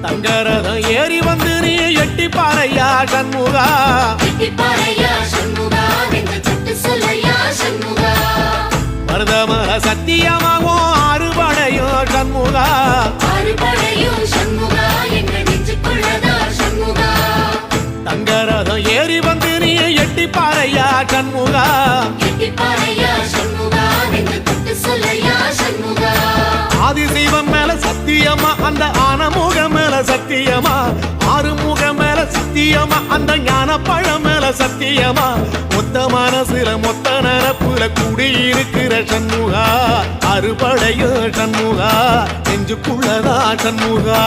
தங்கரதம் ஏறி வந்து நீ எட்டி பாறையா சண்முகா மருதமர சத்தியமாகும் அறுபடையும் சண்முகா தங்கரதம் ஏறி வந்து நீ எட்டி பாறையா சண்முகா ஆதிசைவம் மேல சத்தியமா அந்த ஆனமுகம் மேல சத்தியமா ஆறுமுகம் மேல சத்தியமா அந்த ஞான பழம் மேல சத்தியமா மொத்த மனசுல மொத்த நரப்புல குடியிருக்கிற சண்முகா அறுபடையும் சண்முகா நெஞ்சுக்குள்ளதா சண்முகா